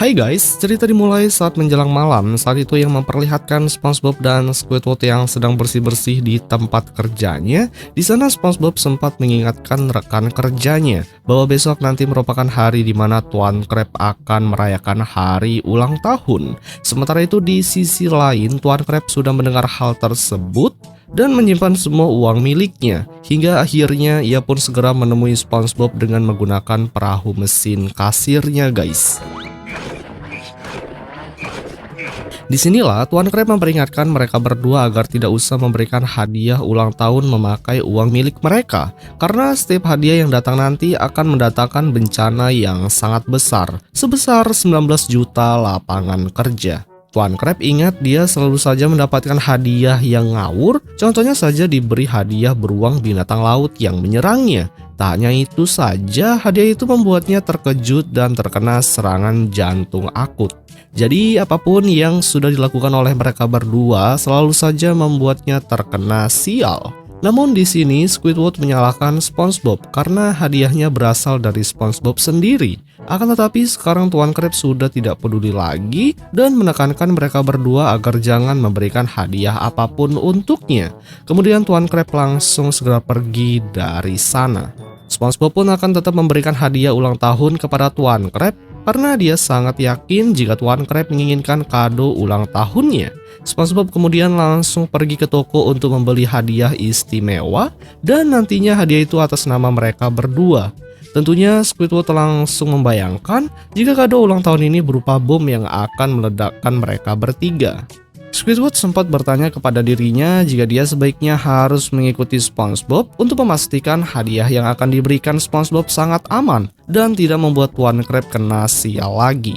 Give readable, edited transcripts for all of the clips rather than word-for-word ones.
Hai guys, cerita dimulai saat menjelang malam. Saat itu yang memperlihatkan SpongeBob dan Squidward yang sedang bersih-bersih di tempat kerjanya. Di sana SpongeBob sempat mengingatkan rekan kerjanya bahwa besok nanti merupakan hari di mana Tuan Crab akan merayakan hari ulang tahun. Sementara itu di sisi lain, Tuan Crab sudah mendengar hal tersebut dan menyimpan semua uang miliknya. Hingga akhirnya ia pun segera menemui SpongeBob dengan menggunakan perahu mesin kasirnya guys. Disinilah Tuan Crab memperingatkan mereka berdua agar tidak usah memberikan hadiah ulang tahun memakai uang milik mereka, karena setiap hadiah yang datang nanti akan mendatangkan bencana yang sangat besar, sebesar 19 juta lapangan kerja. Tuan Crab ingat dia selalu saja mendapatkan hadiah yang ngawur, contohnya saja diberi hadiah beruang binatang laut yang menyerangnya. Tak hanya itu saja, hadiah itu membuatnya terkejut dan terkena serangan jantung akut. Jadi apapun yang sudah dilakukan oleh mereka berdua selalu saja membuatnya terkena sial. Namun di sini Squidward menyalahkan SpongeBob karena hadiahnya berasal dari SpongeBob sendiri. Akan tetapi sekarang Tuan Crab sudah tidak peduli lagi dan menekankan mereka berdua agar jangan memberikan hadiah apapun untuknya. Kemudian Tuan Crab langsung segera pergi dari sana. SpongeBob pun akan tetap memberikan hadiah ulang tahun kepada Tuan Crab karena dia sangat yakin jika Tuan Crab menginginkan kado ulang tahunnya. SpongeBob kemudian langsung pergi ke toko untuk membeli hadiah istimewa dan nantinya hadiah itu atas nama mereka berdua. Tentunya Squidward langsung membayangkan jika kado ulang tahun ini berupa bom yang akan meledakkan mereka bertiga. Squidward sempat bertanya kepada dirinya jika dia sebaiknya harus mengikuti SpongeBob untuk memastikan hadiah yang akan diberikan SpongeBob sangat aman dan tidak membuat Tuan Crab kena sial lagi.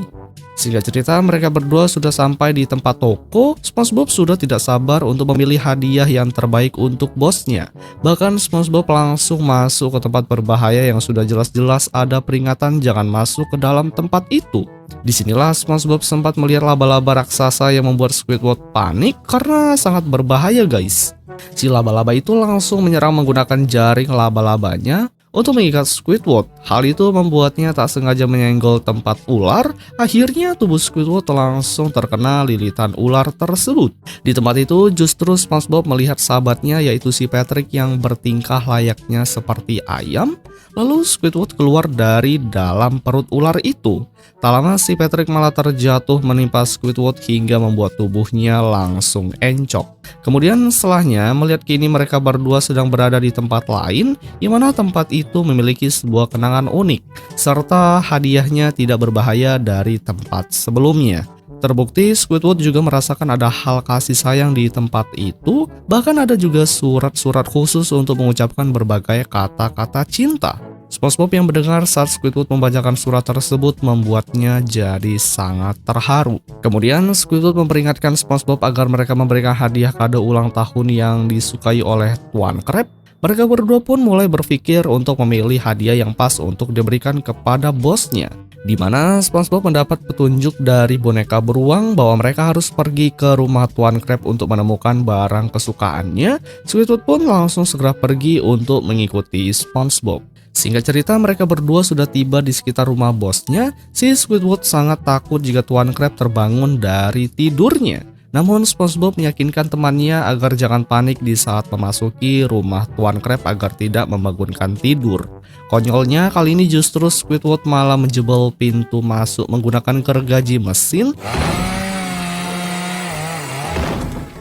Singkat cerita, mereka berdua sudah sampai di tempat toko. SpongeBob sudah tidak sabar untuk memilih hadiah yang terbaik untuk bosnya. Bahkan SpongeBob langsung masuk ke tempat berbahaya yang sudah jelas-jelas ada peringatan jangan masuk ke dalam tempat itu. Disinilah SpongeBob sempat melihat laba-laba raksasa yang membuat Squidward panik karena sangat berbahaya guys. Si laba-laba itu langsung menyerang menggunakan jaring laba-labanya untuk mengikat Squidward. Hal itu membuatnya tak sengaja menyenggol tempat ular. Akhirnya tubuh Squidward langsung terkena lilitan ular tersebut. Di tempat itu justru SpongeBob melihat sahabatnya yaitu si Patrick yang bertingkah layaknya seperti ayam. Lalu Squidward keluar dari dalam perut ular itu. Tak lama si Patrick malah terjatuh menimpa Squidward hingga membuat tubuhnya langsung encok. Kemudian setelahnya melihat kini mereka berdua sedang berada di tempat lain, di mana tempat itu memiliki sebuah kenangan unik, serta hadiahnya tidak berbahaya dari tempat sebelumnya. Terbukti Squidward juga merasakan ada hal kasih sayang di tempat itu, bahkan ada juga surat-surat khusus untuk mengucapkan berbagai kata-kata cinta. SpongeBob yang mendengar saat Squidward membacakan surat tersebut membuatnya jadi sangat terharu. Kemudian Squidward memperingatkan SpongeBob agar mereka memberikan hadiah kado ulang tahun yang disukai oleh Tuan Crab. Mereka berdua pun mulai berpikir untuk memilih hadiah yang pas untuk diberikan kepada bosnya. Di mana SpongeBob mendapat petunjuk dari boneka beruang bahwa mereka harus pergi ke rumah Tuan Crab untuk menemukan barang kesukaannya. Squidward pun langsung segera pergi untuk mengikuti SpongeBob. Singkat cerita, mereka berdua sudah tiba di sekitar rumah bosnya. Si Squidward sangat takut jika Tuan Crab terbangun dari tidurnya. Namun SpongeBob meyakinkan temannya agar jangan panik di saat memasuki rumah Tuan Crab agar tidak membangunkan tidur. Konyolnya kali ini justru Squidward malah menjebol pintu masuk menggunakan gergaji mesin.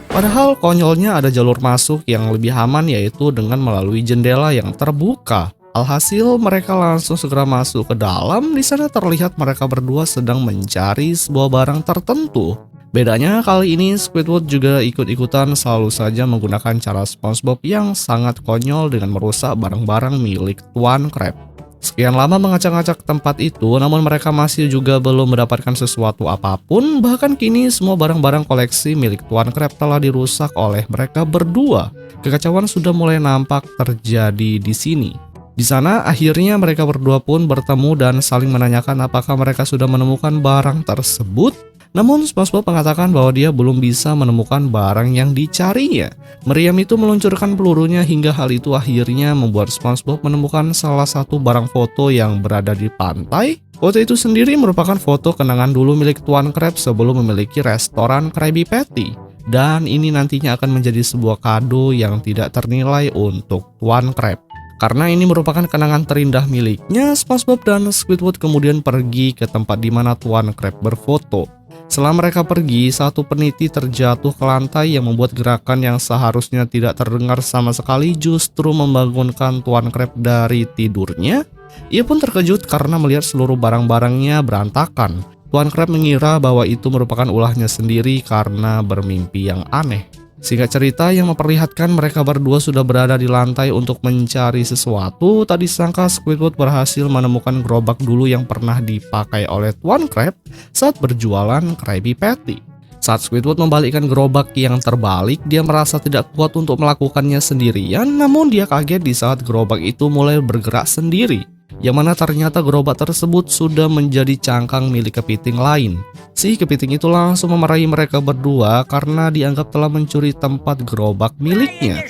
Padahal konyolnya ada jalur masuk yang lebih aman yaitu dengan melalui jendela yang terbuka. Alhasil mereka langsung segera masuk ke dalam. Di sana terlihat mereka berdua sedang mencari sebuah barang tertentu. Bedanya kali ini Squidward juga ikut-ikutan selalu saja menggunakan cara SpongeBob yang sangat konyol dengan merusak barang-barang milik Tuan Crab. Sekian lama mengacak-ngacak tempat itu, namun mereka masih juga belum mendapatkan sesuatu apapun. Bahkan kini semua barang-barang koleksi milik Tuan Crab telah dirusak oleh mereka berdua. Kekacauan sudah mulai nampak terjadi di sini. Di sana akhirnya mereka berdua pun bertemu dan saling menanyakan apakah mereka sudah menemukan barang tersebut. Namun SpongeBob mengatakan bahwa dia belum bisa menemukan barang yang dicarinya. Meriam itu meluncurkan pelurunya hingga hal itu akhirnya membuat SpongeBob menemukan salah satu barang foto yang berada di pantai. Foto itu sendiri merupakan foto kenangan dulu milik Tuan Krabs sebelum memiliki restoran Krabby Patty. Dan ini nantinya akan menjadi sebuah kado yang tidak ternilai untuk Tuan Krabs. Karena ini merupakan kenangan terindah miliknya, SpongeBob dan Squidward kemudian pergi ke tempat di mana Tuan Krabs berfoto. Setelah mereka pergi, satu peniti terjatuh ke lantai yang membuat gerakan yang seharusnya tidak terdengar sama sekali justru membangunkan Tuan Krabs dari tidurnya. Ia pun terkejut karena melihat seluruh barang-barangnya berantakan. Tuan Krabs mengira bahwa itu merupakan ulahnya sendiri karena bermimpi yang aneh. Singkat cerita yang memperlihatkan mereka berdua sudah berada di lantai untuk mencari sesuatu. Tak disangka Squidward berhasil menemukan gerobak dulu yang pernah dipakai oleh Tuan Krabs saat berjualan Krabby Patty. Saat Squidward membalikkan gerobak yang terbalik, dia merasa tidak kuat untuk melakukannya sendirian, namun dia kaget di saat gerobak itu mulai bergerak sendiri. Yang mana ternyata gerobak tersebut sudah menjadi cangkang milik kepiting lain. Si kepiting itu langsung memarahi mereka berdua karena dianggap telah mencuri tempat gerobak miliknya.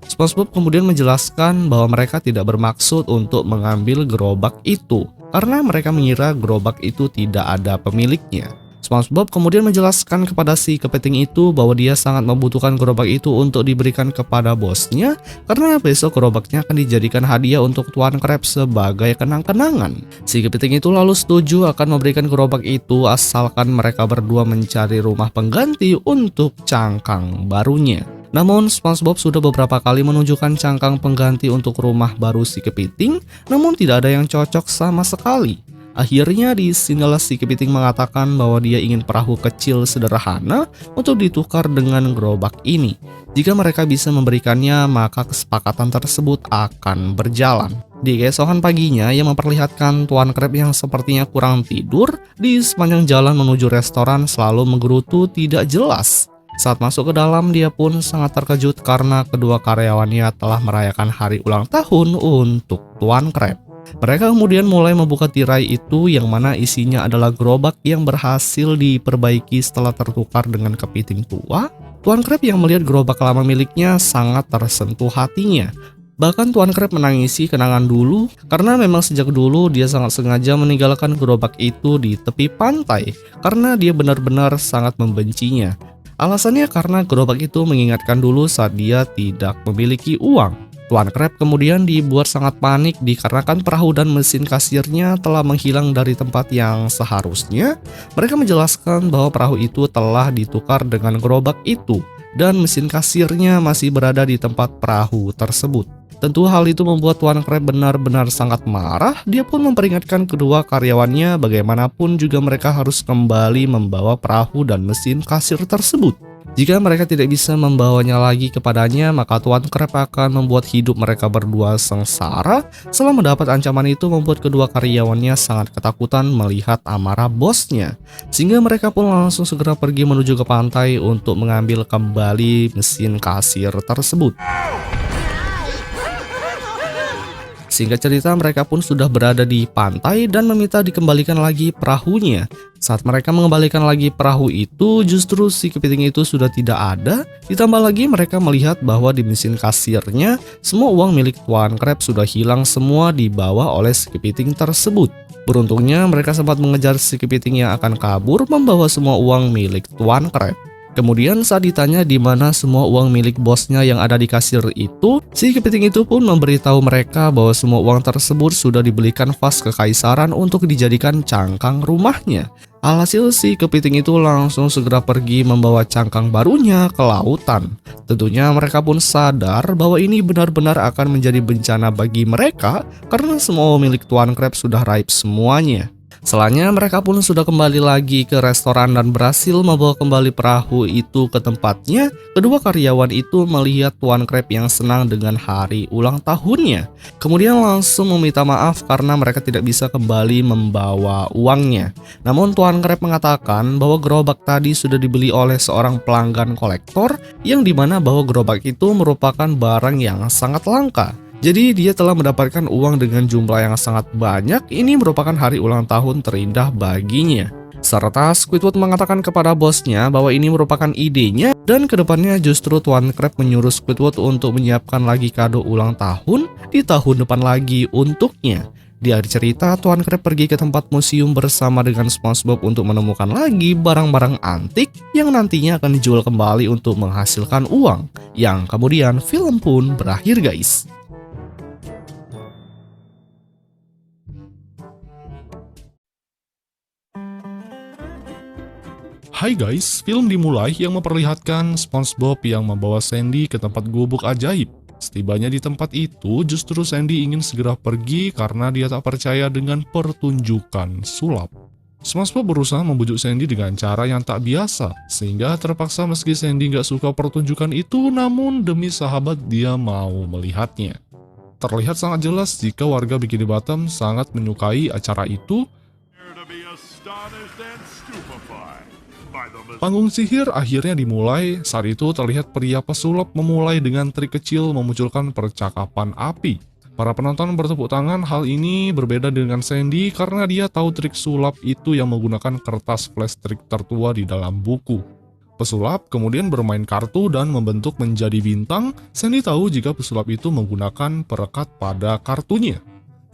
SpongeBob kemudian menjelaskan bahwa mereka tidak bermaksud untuk mengambil gerobak itu karena mereka mengira gerobak itu tidak ada pemiliknya. SpongeBob kemudian menjelaskan kepada si kepiting itu bahwa dia sangat membutuhkan gerobak itu untuk diberikan kepada bosnya karena besok gerobaknya akan dijadikan hadiah untuk Tuan Krabs sebagai kenang-kenangan. Si kepiting itu lalu setuju akan memberikan gerobak itu asalkan mereka berdua mencari rumah pengganti untuk cangkang barunya. Namun SpongeBob sudah beberapa kali menunjukkan cangkang pengganti untuk rumah baru si kepiting, namun tidak ada yang cocok sama sekali. Akhirnya disinilah si kepiting mengatakan bahwa dia ingin perahu kecil sederhana untuk ditukar dengan gerobak ini. Jika mereka bisa memberikannya, maka kesepakatan tersebut akan berjalan. Di keesokan paginya yang memperlihatkan Tuan Krabs yang sepertinya kurang tidur di sepanjang jalan menuju restoran selalu menggerutu tidak jelas. Saat masuk ke dalam, dia pun sangat terkejut karena kedua karyawannya telah merayakan hari ulang tahun untuk Tuan Krabs. Mereka kemudian mulai membuka tirai itu yang mana isinya adalah gerobak yang berhasil diperbaiki setelah tertukar dengan kepiting tua. Tuan Krabs yang melihat gerobak lama miliknya sangat tersentuh hatinya. Bahkan Tuan Krabs menangisi kenangan dulu karena memang sejak dulu dia sangat sengaja meninggalkan gerobak itu di tepi pantai karena dia benar-benar sangat membencinya. Alasannya karena gerobak itu mengingatkan dulu saat dia tidak memiliki uang. Tuan Krabs kemudian dibuat sangat panik dikarenakan perahu dan mesin kasirnya telah menghilang dari tempat yang seharusnya. Mereka menjelaskan bahwa perahu itu telah ditukar dengan gerobak itu dan mesin kasirnya masih berada di tempat perahu tersebut. Tentu hal itu membuat Tuan Krabs benar-benar sangat marah. Dia pun memperingatkan kedua karyawannya bagaimanapun juga mereka harus kembali membawa perahu dan mesin kasir tersebut. Jika mereka tidak bisa membawanya lagi kepadanya, maka Tuan Krabs akan membuat hidup mereka berdua sengsara. Setelah mendapat ancaman itu membuat kedua karyawannya sangat ketakutan melihat amarah bosnya. Sehingga mereka pun langsung segera pergi menuju ke pantai untuk mengambil kembali mesin kasir tersebut. Singkat cerita, mereka pun sudah berada di pantai dan meminta dikembalikan lagi perahunya. Saat mereka mengembalikan lagi perahu itu, justru si kepiting itu sudah tidak ada. Ditambah lagi mereka melihat bahwa di mesin kasirnya, semua uang milik Tuan Krabs sudah hilang semua dibawa oleh si kepiting tersebut. Beruntungnya mereka sempat mengejar si kepiting yang akan kabur membawa semua uang milik Tuan Krabs. Kemudian saat ditanya di mana semua uang milik bosnya yang ada di kasir itu, si kepiting itu pun memberitahu mereka bahwa semua uang tersebut sudah dibelikan vas kekaisaran untuk dijadikan cangkang rumahnya. Alhasil si kepiting itu langsung segera pergi membawa cangkang barunya ke lautan. Tentunya mereka pun sadar bahwa ini benar-benar akan menjadi bencana bagi mereka karena semua milik Tuan Krabs sudah raib semuanya. Setelahnya mereka pun sudah kembali lagi ke restoran dan berhasil membawa kembali perahu itu ke tempatnya. Kedua karyawan itu melihat Tuan Krabs yang senang dengan hari ulang tahunnya. Kemudian langsung meminta maaf karena mereka tidak bisa kembali membawa uangnya. Namun Tuan Krabs mengatakan bahwa gerobak tadi sudah dibeli oleh seorang pelanggan kolektor yang dimana bahwa gerobak itu merupakan barang yang sangat langka. Jadi dia telah mendapatkan uang dengan jumlah yang sangat banyak. Ini merupakan hari ulang tahun terindah baginya. Serta Squidward mengatakan kepada bosnya bahwa ini merupakan idenya dan kedepannya justru Tuan Crab menyuruh Squidward untuk menyiapkan lagi kado ulang tahun di tahun depan lagi untuknya. Di akhir cerita, Tuan Crab pergi ke tempat museum bersama dengan SpongeBob untuk menemukan lagi barang-barang antik yang nantinya akan dijual kembali untuk menghasilkan uang. Yang kemudian film pun berakhir guys. Hai guys, film dimulai yang memperlihatkan SpongeBob yang membawa Sandy ke tempat gubuk ajaib. Setibanya di tempat itu, justru Sandy ingin segera pergi karena dia tak percaya dengan pertunjukan sulap. SpongeBob berusaha membujuk Sandy dengan cara yang tak biasa, sehingga terpaksa meski Sandy nggak suka pertunjukan itu, namun demi sahabat dia mau melihatnya. Terlihat sangat jelas jika warga Bikini Bottom sangat menyukai acara itu. Panggung sihir akhirnya dimulai. Saat itu terlihat pria pesulap memulai dengan trik kecil memunculkan percakapan api. Para penonton bertepuk tangan. Hal ini berbeda dengan Sandy karena dia tahu trik sulap itu yang menggunakan kertas flash trik tertua di dalam buku. Pesulap kemudian bermain kartu dan membentuk menjadi bintang. Sandy tahu jika pesulap itu menggunakan perekat pada kartunya.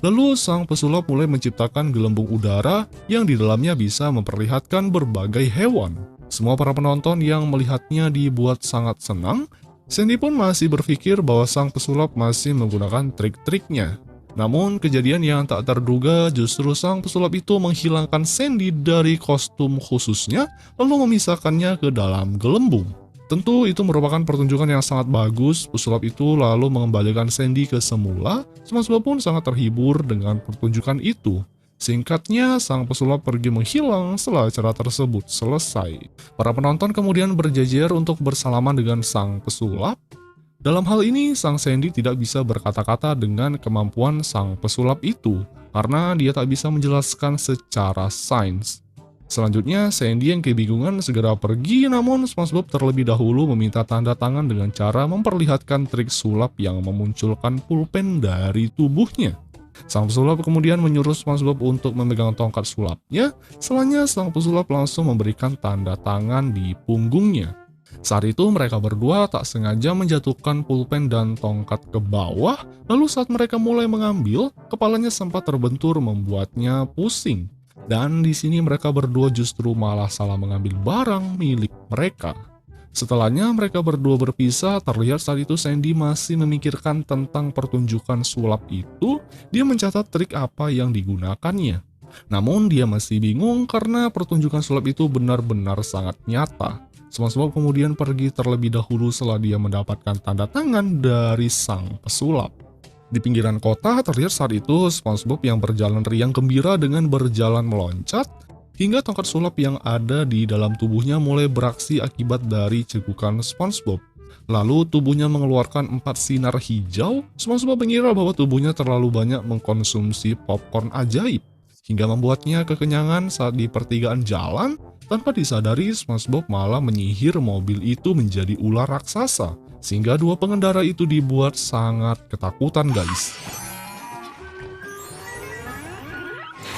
Lalu sang pesulap mulai menciptakan gelembung udara yang di dalamnya bisa memperlihatkan berbagai hewan. Semua para penonton yang melihatnya dibuat sangat senang. Sandy pun masih berpikir bahwa sang pesulap masih menggunakan trik-triknya. Namun kejadian yang tak terduga justru sang pesulap itu menghilangkan Sandy dari kostum khususnya lalu memisahkannya ke dalam gelembung. Tentu itu merupakan pertunjukan yang sangat bagus. Pesulap itu lalu mengembalikan Sandy ke semula. SpongeBob pun sangat terhibur dengan pertunjukan itu. Singkatnya, sang pesulap pergi menghilang setelah acara tersebut selesai. Para penonton kemudian berjejer untuk bersalaman dengan sang pesulap. Dalam hal ini, sang Sandy tidak bisa berkata-kata dengan kemampuan sang pesulap itu, karena dia tak bisa menjelaskan secara sains. Selanjutnya, Sandy yang kebingungan segera pergi, namun SpongeBob terlebih dahulu meminta tanda tangan dengan cara memperlihatkan trik sulap yang memunculkan pulpen dari tubuhnya. Sang pesulap kemudian menyuruh SpongeBob untuk memegang tongkat sulapnya, setelahnya sang pesulap langsung memberikan tanda tangan di punggungnya. Saat itu mereka berdua tak sengaja menjatuhkan pulpen dan tongkat ke bawah, lalu saat mereka mulai mengambil, kepalanya sempat terbentur membuatnya pusing. Dan di sini mereka berdua justru malah salah mengambil barang milik mereka. Setelahnya mereka berdua berpisah, terlihat saat itu Sandy masih memikirkan tentang pertunjukan sulap itu. Dia mencatat trik apa yang digunakannya. Namun dia masih bingung karena pertunjukan sulap itu benar-benar sangat nyata. SpongeBob kemudian pergi terlebih dahulu setelah dia mendapatkan tanda tangan dari sang pesulap. Di pinggiran kota terlihat saat itu SpongeBob yang berjalan riang gembira dengan berjalan meloncat, hingga tongkat sulap yang ada di dalam tubuhnya mulai beraksi akibat dari cekukan SpongeBob. Lalu tubuhnya mengeluarkan 4 sinar hijau. SpongeBob mengira bahwa tubuhnya terlalu banyak mengkonsumsi popcorn ajaib, hingga membuatnya kekenyangan saat di pertigaan jalan. Tanpa disadari, SpongeBob malah menyihir mobil itu menjadi ular raksasa, sehingga dua pengendara itu dibuat sangat ketakutan guys.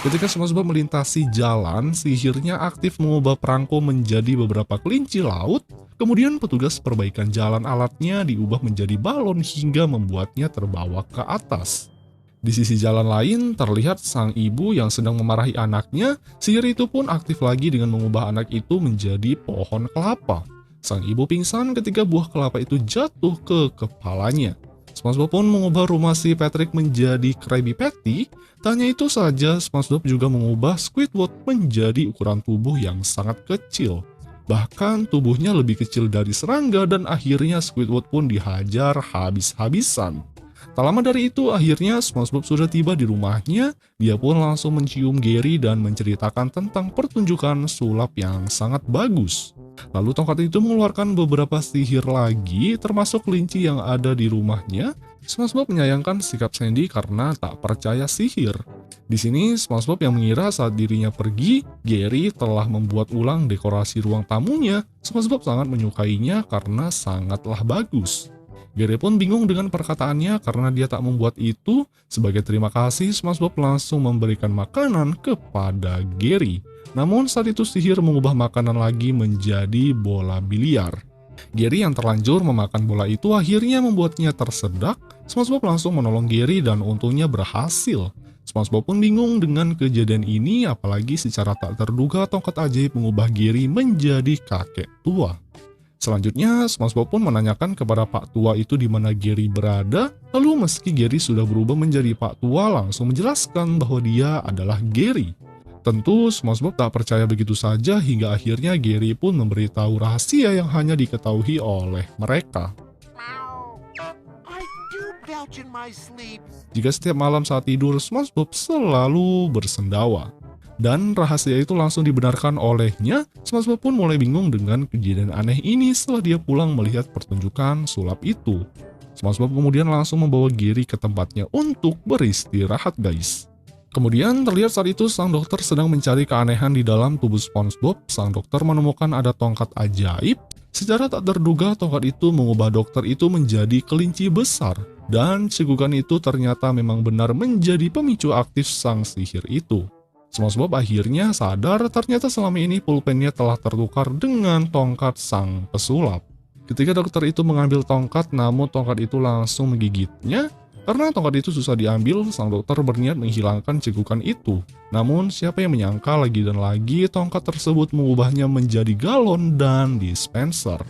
Ketika SpongeBob melintasi jalan, sihirnya aktif mengubah perangko menjadi beberapa kelinci laut. Kemudian petugas perbaikan jalan alatnya diubah menjadi balon hingga membuatnya terbawa ke atas. Di sisi jalan lain, terlihat sang ibu yang sedang memarahi anaknya. Sihir itu pun aktif lagi dengan mengubah anak itu menjadi pohon kelapa. Sang ibu pingsan ketika buah kelapa itu jatuh ke kepalanya. SpongeBob pun mengubah rumah si Patrick menjadi Krabby Patty. Tak hanya itu saja, SpongeBob juga mengubah Squidward menjadi ukuran tubuh yang sangat kecil. Bahkan tubuhnya lebih kecil dari serangga dan akhirnya Squidward pun dihajar habis-habisan. Tak lama dari itu, akhirnya SpongeBob sudah tiba di rumahnya. Dia pun langsung mencium Gary dan menceritakan tentang pertunjukan sulap yang sangat bagus. Lalu tongkat itu mengeluarkan beberapa sihir lagi, termasuk kelinci yang ada di rumahnya. SpongeBob menyayangkan sikap Sandy karena tak percaya sihir. Di sini, SpongeBob yang mengira saat dirinya pergi, Gary telah membuat ulang dekorasi ruang tamunya. SpongeBob sangat menyukainya karena sangatlah bagus. Gary pun bingung dengan perkataannya karena dia tak membuat itu. Sebagai terima kasih, SpongeBob langsung memberikan makanan kepada Gary. Namun saat itu sihir mengubah makanan lagi menjadi bola biliar. Gary yang terlanjur memakan bola itu akhirnya membuatnya tersedak. SpongeBob langsung menolong Gary dan untungnya berhasil. SpongeBob pun bingung dengan kejadian ini, apalagi secara tak terduga tongkat ajaib mengubah Gary menjadi kakek tua. Selanjutnya, SpongeBob pun menanyakan kepada Pak Tua itu di mana Gary berada. Lalu meski Gary sudah berubah menjadi Pak Tua, langsung menjelaskan bahwa dia adalah Gary. Tentu SpongeBob tak percaya begitu saja hingga akhirnya Gary pun memberitahu rahasia yang hanya diketahui oleh mereka. Jika setiap malam saat tidur, SpongeBob selalu bersendawa. Dan rahasia itu langsung dibenarkan olehnya. SpongeBob pun mulai bingung dengan kejadian aneh ini setelah dia pulang melihat pertunjukan sulap itu. SpongeBob kemudian langsung membawa Gary ke tempatnya untuk beristirahat, guys. Kemudian terlihat saat itu sang dokter sedang mencari keanehan di dalam tubuh SpongeBob. Sang dokter menemukan ada tongkat ajaib. Secara tak terduga tongkat itu mengubah dokter itu menjadi kelinci besar. Dan cegukan itu ternyata memang benar menjadi pemicu aktif sang sihir itu. SpongeBob akhirnya sadar ternyata selama ini pulpennya telah tertukar dengan tongkat sang pesulap. Ketika dokter itu mengambil tongkat, namun tongkat itu langsung menggigitnya. Karena tongkat itu susah diambil, sang dokter berniat menghilangkan cegukan itu. Namun siapa yang menyangka lagi dan lagi tongkat tersebut mengubahnya menjadi galon dan dispenser.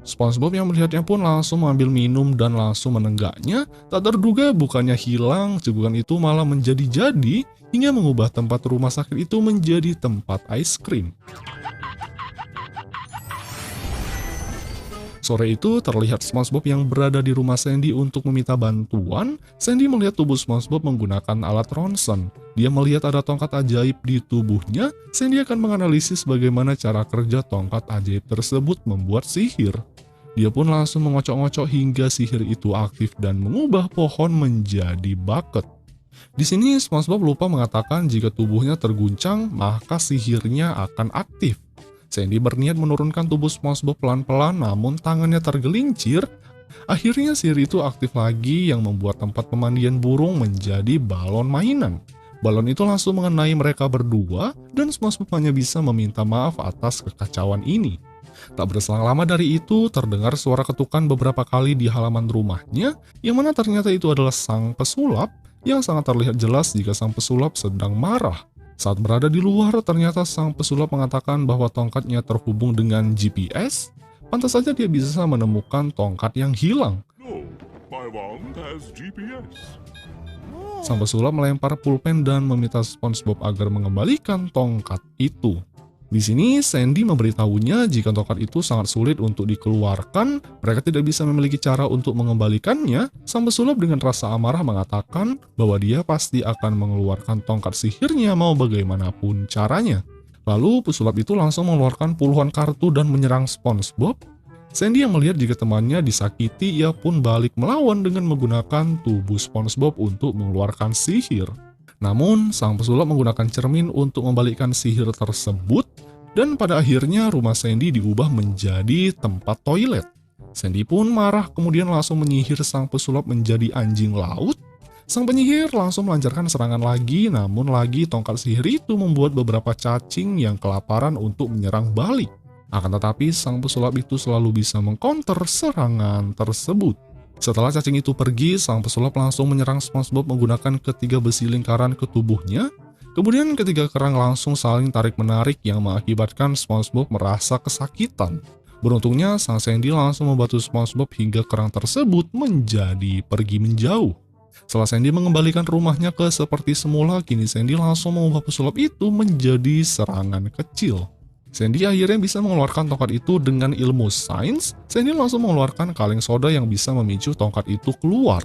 SpongeBob yang melihatnya pun langsung mengambil minum dan langsung menenggaknya. Tak terduga bukannya hilang, cegukan itu malah menjadi-jadi hingga mengubah tempat rumah sakit itu menjadi tempat ice cream. Sore itu terlihat SpongeBob yang berada di rumah Sandy untuk meminta bantuan. Sandy melihat tubuh SpongeBob menggunakan alat ronsen. Dia melihat ada tongkat ajaib di tubuhnya. Sandy akan menganalisis bagaimana cara kerja tongkat ajaib tersebut membuat sihir. Dia pun langsung mengocok-ngocok hingga sihir itu aktif dan mengubah pohon menjadi bucket. Di sini SpongeBob lupa mengatakan jika tubuhnya terguncang, maka sihirnya akan aktif. Sandy berniat menurunkan tubuh SpongeBob pelan-pelan, namun tangannya tergelincir. Akhirnya sihir itu aktif lagi yang membuat tempat pemandian burung menjadi balon mainan. Balon itu langsung mengenai mereka berdua, dan SpongeBob hanya bisa meminta maaf atas kekacauan ini. Tak berselang lama dari itu, terdengar suara ketukan beberapa kali di halaman rumahnya, yang mana ternyata itu adalah sang pesulap, yang sangat terlihat jelas jika sang pesulap sedang marah. Saat berada di luar, ternyata sang pesulap mengatakan bahwa tongkatnya terhubung dengan GPS. Pantas saja dia bisa menemukan tongkat yang hilang. No, my wand has GPS. Sang pesulap melempar pulpen dan meminta SpongeBob agar mengembalikan tongkat itu. Di sini Sandy memberitahunya jika tongkat itu sangat sulit untuk dikeluarkan, mereka tidak bisa memiliki cara untuk mengembalikannya. Sang pesulap dengan rasa amarah mengatakan bahwa dia pasti akan mengeluarkan tongkat sihirnya mau bagaimanapun caranya. Lalu pesulap itu langsung mengeluarkan puluhan kartu dan menyerang SpongeBob. Sandy yang melihat jika temannya disakiti, ia pun balik melawan dengan menggunakan tubuh SpongeBob untuk mengeluarkan sihir. Namun, sang pesulap menggunakan cermin untuk membalikkan sihir tersebut, dan pada akhirnya rumah Sandy diubah menjadi tempat toilet. Sandy pun marah kemudian langsung menyihir sang pesulap menjadi anjing laut. Sang penyihir langsung melancarkan serangan lagi, namun lagi tongkat sihir itu membuat beberapa cacing yang kelaparan untuk menyerang balik. Akan tetapi, sang pesulap itu selalu bisa mengcounter serangan tersebut. Setelah cacing itu pergi, sang pesulap langsung menyerang SpongeBob menggunakan ketiga besi lingkaran ke tubuhnya. Kemudian ketiga kerang langsung saling tarik-menarik yang mengakibatkan SpongeBob merasa kesakitan. Beruntungnya, sang Sandy langsung membantu SpongeBob hingga kerang tersebut menjadi pergi menjauh. Setelah Sandy mengembalikan rumahnya ke seperti semula, kini Sandy langsung mengubah pesulap itu menjadi serangan kecil. Sandy akhirnya bisa mengeluarkan tongkat itu dengan ilmu sains. Sandy langsung mengeluarkan kaleng soda yang bisa memicu tongkat itu keluar.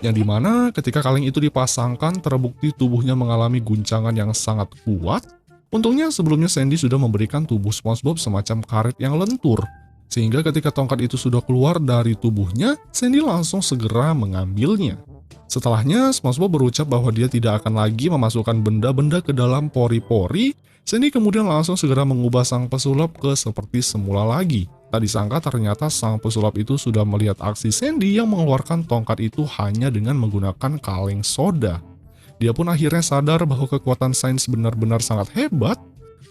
Yang dimana ketika kaleng itu dipasangkan, terbukti tubuhnya mengalami guncangan yang sangat kuat. Untungnya sebelumnya Sandy sudah memberikan tubuh SpongeBob semacam karet yang lentur. Sehingga ketika tongkat itu sudah keluar dari tubuhnya, Sandy langsung segera mengambilnya. Setelahnya, SpongeBob berucap bahwa dia tidak akan lagi memasukkan benda-benda ke dalam pori-pori. Sandy kemudian langsung segera mengubah sang pesulap ke seperti semula lagi. Tak disangka ternyata sang pesulap itu sudah melihat aksi Sandy yang mengeluarkan tongkat itu hanya dengan menggunakan kaleng soda. Dia pun akhirnya sadar bahwa kekuatan sains benar-benar sangat hebat.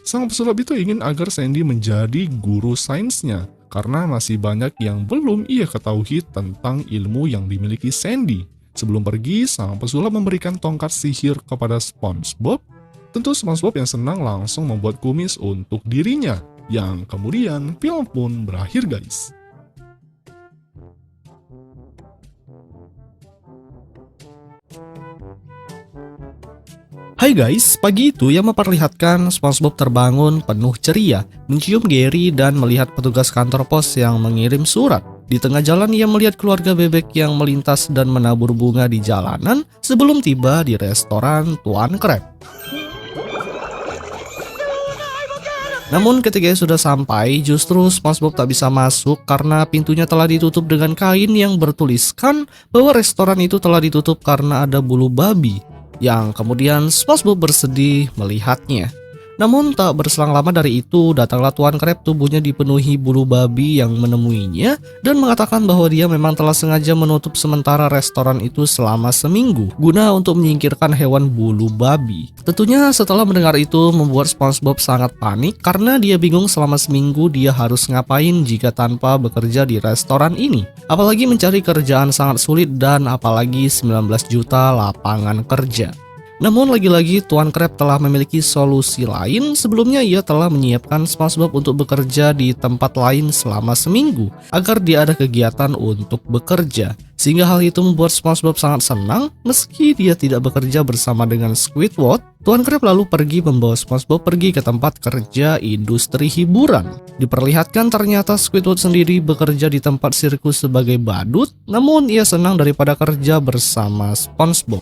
Sang pesulap itu ingin agar Sandy menjadi guru sainsnya, karena masih banyak yang belum ia ketahui tentang ilmu yang dimiliki Sandy. Sebelum pergi, sang pesulap memberikan tongkat sihir kepada SpongeBob. Tentu SpongeBob yang senang langsung membuat kumis untuk dirinya, yang kemudian film pun berakhir guys. Hai guys, pagi itu yang memperlihatkan SpongeBob terbangun penuh ceria, mencium Gary dan melihat petugas kantor pos yang mengirim surat. Di tengah jalan ia melihat keluarga bebek yang melintas dan menabur bunga di jalanan sebelum tiba di restoran Tuan Crab. Namun ketika ia sudah sampai, justru SpongeBob tak bisa masuk karena pintunya telah ditutup dengan kain yang bertuliskan bahwa restoran itu telah ditutup karena ada bulu babi. Yang kemudian SpongeBob bersedih melihatnya. Namun tak berselang lama dari itu, datanglah Tuan Crab, tubuhnya dipenuhi bulu babi yang menemuinya dan mengatakan bahwa dia memang telah sengaja menutup sementara restoran itu selama seminggu guna untuk menyingkirkan hewan bulu babi. Tentunya setelah mendengar itu membuat SpongeBob sangat panik karena dia bingung selama seminggu dia harus ngapain jika tanpa bekerja di restoran ini. Apalagi mencari kerjaan sangat sulit dan apalagi 19 juta lapangan kerja. Namun lagi-lagi Tuan Crab telah memiliki solusi lain. Sebelumnya ia telah menyiapkan SpongeBob untuk bekerja di tempat lain selama seminggu agar dia ada kegiatan untuk bekerja. Sehingga hal itu membuat SpongeBob sangat senang. Meski dia tidak bekerja bersama dengan Squidward, Tuan Crab lalu pergi membawa SpongeBob pergi ke tempat kerja industri hiburan. Diperlihatkan ternyata Squidward sendiri bekerja di tempat sirkus sebagai badut, namun ia senang daripada kerja bersama SpongeBob.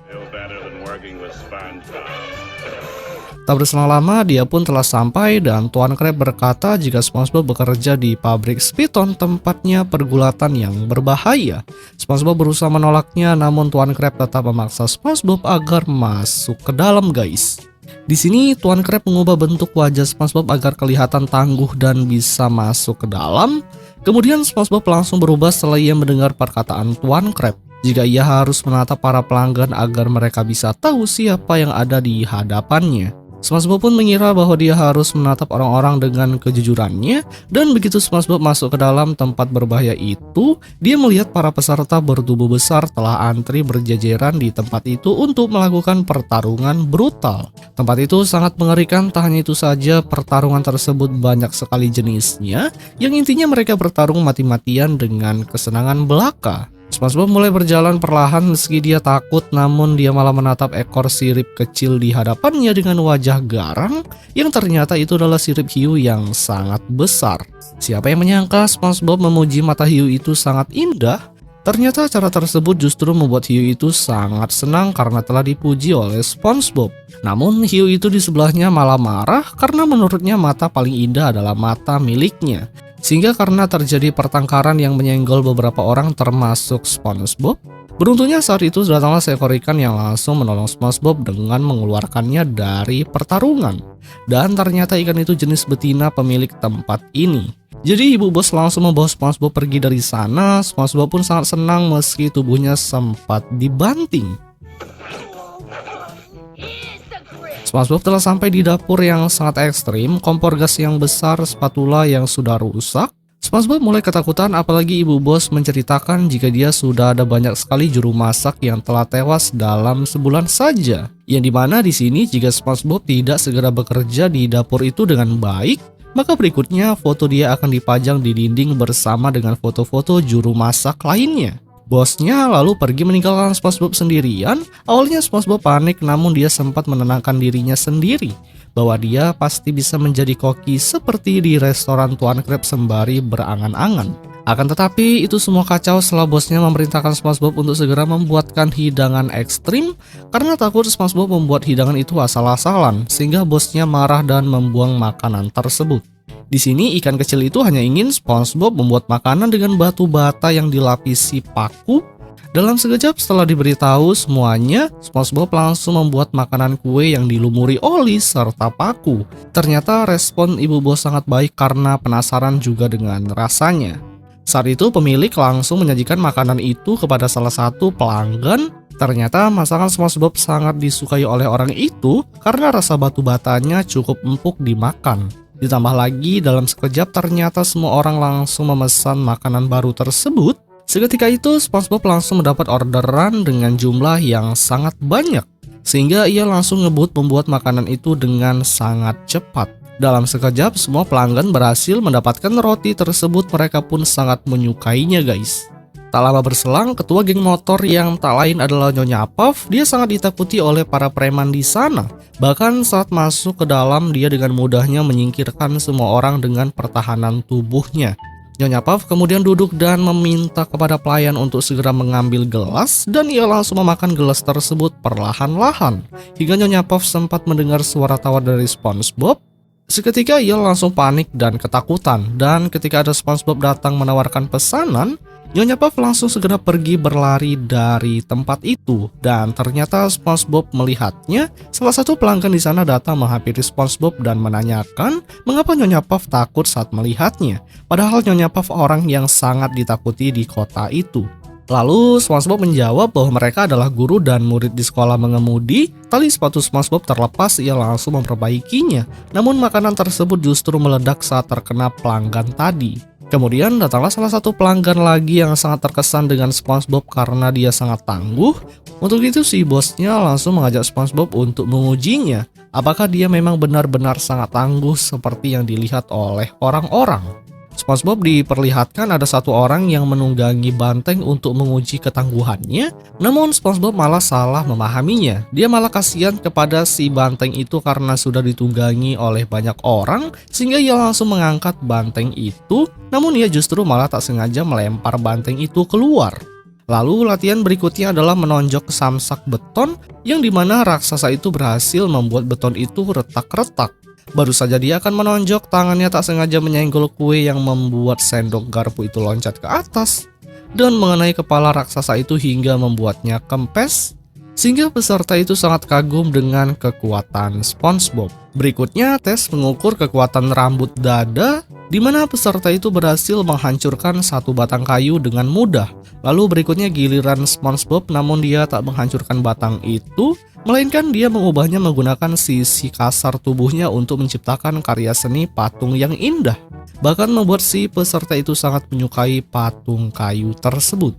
Tak berselang lama dia pun telah sampai dan Tuan Crab berkata jika SpongeBob bekerja di pabrik Spiton, tempatnya pergulatan yang berbahaya. SpongeBob berusaha menolaknya, namun Tuan Crab tetap memaksa SpongeBob agar masuk ke dalam guys. Di sini Tuan Crab mengubah bentuk wajah SpongeBob agar kelihatan tangguh dan bisa masuk ke dalam. Kemudian SpongeBob langsung berubah setelah ia mendengar perkataan Tuan Crab jika ia harus menatap para pelanggan agar mereka bisa tahu siapa yang ada di hadapannya. SpongeBob pun mengira bahwa dia harus menatap orang-orang dengan kejujurannya, dan begitu SpongeBob masuk ke dalam tempat berbahaya itu, dia melihat para peserta bertubuh besar telah antri berjejeran di tempat itu untuk melakukan pertarungan brutal. Tempat itu sangat mengerikan, tak hanya itu saja pertarungan tersebut banyak sekali jenisnya, yang intinya mereka bertarung mati-matian dengan kesenangan belaka. SpongeBob mulai berjalan perlahan meski dia takut, namun dia malah menatap ekor sirip kecil di hadapannya dengan wajah garang yang ternyata itu adalah sirip hiu yang sangat besar. Siapa yang menyangka SpongeBob memuji mata hiu itu sangat indah? Ternyata cara tersebut justru membuat hiu itu sangat senang karena telah dipuji oleh SpongeBob. Namun hiu itu di sebelahnya malah marah karena menurutnya mata paling indah adalah mata miliknya. Sehingga karena terjadi pertengkaran yang menyenggol beberapa orang termasuk SpongeBob, beruntungnya saat itu datanglah seekor ikan yang langsung menolong SpongeBob dengan mengeluarkannya dari pertarungan. Dan ternyata ikan itu jenis betina pemilik tempat ini. Jadi ibu bos langsung membawa SpongeBob pergi dari sana. SpongeBob pun sangat senang meski tubuhnya sempat dibanting. SpongeBob telah sampai di dapur yang sangat ekstrim, kompor gas yang besar, spatula yang sudah rusak. SpongeBob mulai ketakutan apalagi ibu bos menceritakan jika dia sudah ada banyak sekali juru masak yang telah tewas dalam sebulan saja. Yang dimana di sini jika SpongeBob tidak segera bekerja di dapur itu dengan baik, maka berikutnya foto dia akan dipajang di dinding bersama dengan foto-foto juru masak lainnya. Bosnya lalu pergi meninggalkan SpongeBob sendirian. Awalnya SpongeBob panik, namun dia sempat menenangkan dirinya sendiri bahwa dia pasti bisa menjadi koki seperti di restoran Tuan Crab sembari berangan-angan. Akan tetapi itu semua kacau setelah bosnya memerintahkan SpongeBob untuk segera membuatkan hidangan ekstrim karena takut SpongeBob membuat hidangan itu asal-asalan, sehingga bosnya marah dan membuang makanan tersebut. Di sini ikan kecil itu hanya ingin SpongeBob membuat makanan dengan batu bata yang dilapisi paku. Dalam sekejap setelah diberitahu semuanya, SpongeBob langsung membuat makanan kue yang dilumuri oli serta paku. Ternyata respon ibu bos sangat baik karena penasaran juga dengan rasanya. Saat itu pemilik langsung menyajikan makanan itu kepada salah satu pelanggan. Ternyata masakan SpongeBob sangat disukai oleh orang itu karena rasa batu batanya cukup empuk dimakan. Ditambah lagi dalam sekejap ternyata semua orang langsung memesan makanan baru tersebut. Seketika itu SpongeBob langsung mendapat orderan dengan jumlah yang sangat banyak. Sehingga ia langsung ngebut membuat makanan itu dengan sangat cepat. Dalam sekejap semua pelanggan berhasil mendapatkan roti tersebut, mereka pun sangat menyukainya guys. Tak lama berselang, ketua geng motor yang tak lain adalah Nyonya Puff, dia sangat ditakuti oleh para preman di sana. Bahkan saat masuk ke dalam, dia dengan mudahnya menyingkirkan semua orang dengan pertahanan tubuhnya. Nyonya Puff kemudian duduk dan meminta kepada pelayan untuk segera mengambil gelas, dan ia langsung memakan gelas tersebut perlahan-lahan. Hingga Nyonya Puff sempat mendengar suara tawa dari SpongeBob. Seketika ia langsung panik dan ketakutan, dan ketika ada SpongeBob datang menawarkan pesanan, Nyonya Puff langsung segera pergi berlari dari tempat itu. Dan ternyata SpongeBob melihatnya. Salah satu pelanggan di sana datang menghampiri SpongeBob dan menanyakan mengapa Nyonya Puff takut saat melihatnya. Padahal Nyonya Puff orang yang sangat ditakuti di kota itu. Lalu SpongeBob menjawab bahwa mereka adalah guru dan murid di sekolah mengemudi. Tali sepatu SpongeBob terlepas, ia langsung memperbaikinya. Namun makanan tersebut justru meledak saat terkena pelanggan tadi. Kemudian datanglah salah satu pelanggan lagi yang sangat terkesan dengan SpongeBob karena dia sangat tangguh. Untuk itu si bosnya langsung mengajak SpongeBob untuk mengujinya. Apakah dia memang benar-benar sangat tangguh seperti yang dilihat oleh orang-orang. SpongeBob diperlihatkan ada satu orang yang menunggangi banteng untuk menguji ketangguhannya. Namun SpongeBob malah salah memahaminya. Dia malah kasihan kepada si banteng itu karena sudah ditunggangi oleh banyak orang, sehingga ia langsung mengangkat banteng itu. Namun ia justru malah tak sengaja melempar banteng itu keluar. Lalu latihan berikutnya adalah menonjok ke samsak beton, yang dimana raksasa itu berhasil membuat beton itu retak-retak. Baru saja dia akan menonjok, tangannya tak sengaja menyenggol kue yang membuat sendok garpu itu loncat ke atas dan mengenai kepala raksasa itu hingga membuatnya kempes. Sehingga peserta itu sangat kagum dengan kekuatan SpongeBob. Berikutnya tes mengukur kekuatan rambut dada, di mana peserta itu berhasil menghancurkan satu batang kayu dengan mudah. Lalu berikutnya giliran SpongeBob, namun dia tak menghancurkan batang itu, melainkan dia mengubahnya menggunakan sisi kasar tubuhnya untuk menciptakan karya seni patung yang indah. Bahkan membuat si peserta itu sangat menyukai patung kayu tersebut.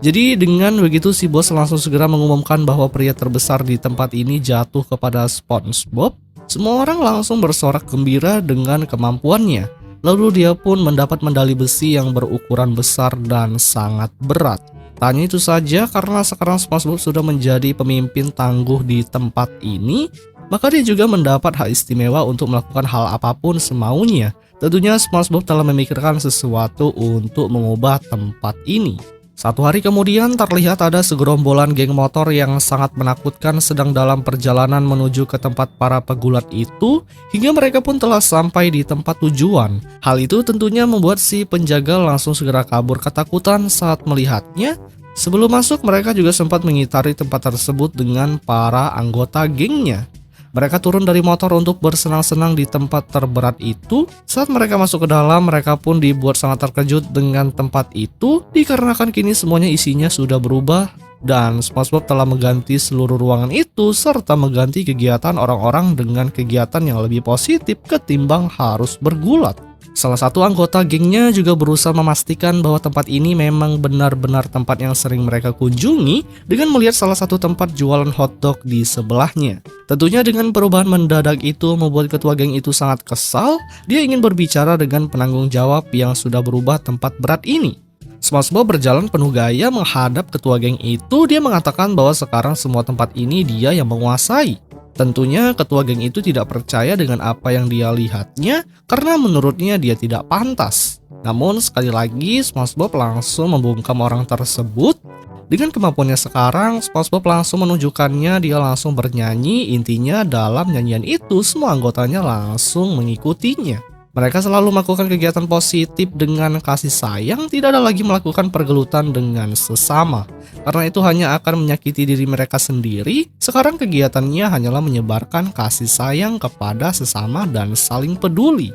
Jadi dengan begitu si bos langsung segera mengumumkan bahwa pria terbesar di tempat ini jatuh kepada SpongeBob. Semua orang langsung bersorak gembira dengan kemampuannya. Lalu dia pun mendapat medali besi yang berukuran besar dan sangat berat. Tak hanya itu saja, karena sekarang SpongeBob sudah menjadi pemimpin tangguh di tempat ini, maka dia juga mendapat hak istimewa untuk melakukan hal apapun semaunya. Tentunya SpongeBob telah memikirkan sesuatu untuk mengubah tempat ini. Satu hari kemudian terlihat ada segerombolan geng motor yang sangat menakutkan sedang dalam perjalanan menuju ke tempat para pegulat itu, hingga mereka pun telah sampai di tempat tujuan. Hal itu tentunya membuat si penjaga langsung segera kabur ketakutan saat melihatnya. Sebelum masuk, mereka juga sempat mengitari tempat tersebut dengan para anggota gengnya. Mereka turun dari motor untuk bersenang-senang di tempat terberat itu. Saat mereka masuk ke dalam, mereka pun dibuat sangat terkejut dengan tempat itu, dikarenakan kini semuanya isinya sudah berubah dan SpongeBob telah mengganti seluruh ruangan itu serta mengganti kegiatan orang-orang dengan kegiatan yang lebih positif ketimbang harus bergulat. Salah satu anggota gengnya juga berusaha memastikan bahwa tempat ini memang benar-benar tempat yang sering mereka kunjungi dengan melihat salah satu tempat jualan hotdog di sebelahnya. Tentunya dengan perubahan mendadak itu membuat ketua geng itu sangat kesal. Dia ingin berbicara dengan penanggung jawab yang sudah berubah tempat berat ini. SpongeBob berjalan penuh gaya menghadap ketua geng itu. Dia mengatakan bahwa sekarang semua tempat ini dia yang menguasai. Tentunya ketua geng itu tidak percaya dengan apa yang dia lihatnya karena menurutnya dia tidak pantas. Namun sekali lagi SpongeBob langsung membungkam orang tersebut. Dengan kemampuannya sekarang, SpongeBob langsung menunjukkannya, dia langsung bernyanyi. Intinya dalam nyanyian itu semua anggotanya langsung mengikutinya. Mereka selalu melakukan kegiatan positif dengan kasih sayang, tidak ada lagi melakukan pergelutan dengan sesama. Karena itu hanya akan menyakiti diri mereka sendiri. Sekarang kegiatannya hanyalah menyebarkan kasih sayang kepada sesama dan saling peduli.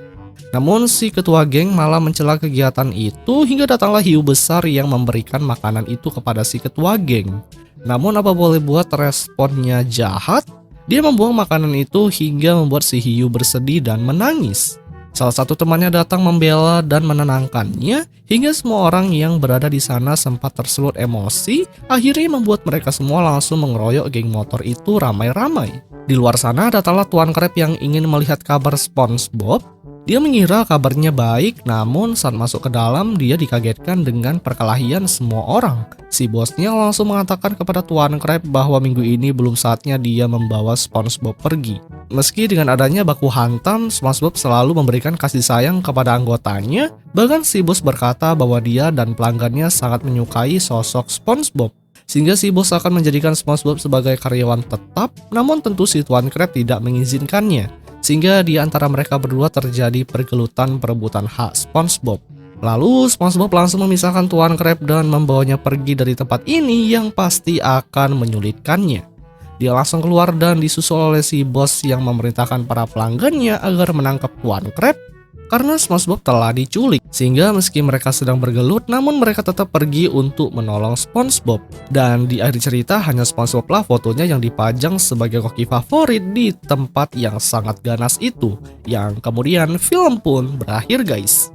Namun si ketua geng malah mencela kegiatan itu hingga datanglah hiu besar yang memberikan makanan itu kepada si ketua geng. Namun apa boleh buat, responnya jahat. Dia membuang makanan itu hingga membuat si hiu bersedih dan menangis. Salah satu temannya datang membela dan menenangkannya hingga semua orang yang berada di sana sempat tersulut emosi. Akhirnya membuat mereka semua langsung mengeroyok geng motor itu ramai-ramai. Di luar sana datanglah Tuan Crab yang ingin melihat kabar SpongeBob. Dia mengira kabarnya baik, namun saat masuk ke dalam dia dikagetkan dengan perkelahian semua orang. Si bosnya langsung mengatakan kepada Tuan Crab bahwa minggu ini belum saatnya dia membawa SpongeBob pergi. Meski dengan adanya baku hantam, SpongeBob selalu memberikan kasih sayang kepada anggotanya. Bahkan si bos berkata bahwa dia dan pelanggannya sangat menyukai sosok SpongeBob. Sehingga si bos akan menjadikan SpongeBob sebagai karyawan tetap, namun tentu si Tuan Crab tidak mengizinkannya. Sehingga di antara mereka berdua terjadi pergelutan perebutan hak SpongeBob. Lalu SpongeBob langsung memisahkan Tuan Crab dan membawanya pergi dari tempat ini yang pasti akan menyulitkannya. Dia langsung keluar dan disusul oleh si bos yang memerintahkan para pelanggannya agar menangkap Tuan Crab karena SpongeBob telah diculik. Sehingga meski mereka sedang bergelut, namun mereka tetap pergi untuk menolong SpongeBob. Dan di akhir cerita hanya SpongeBob lah fotonya yang dipajang sebagai koki favorit di tempat yang sangat ganas itu. Yang kemudian film pun berakhir guys.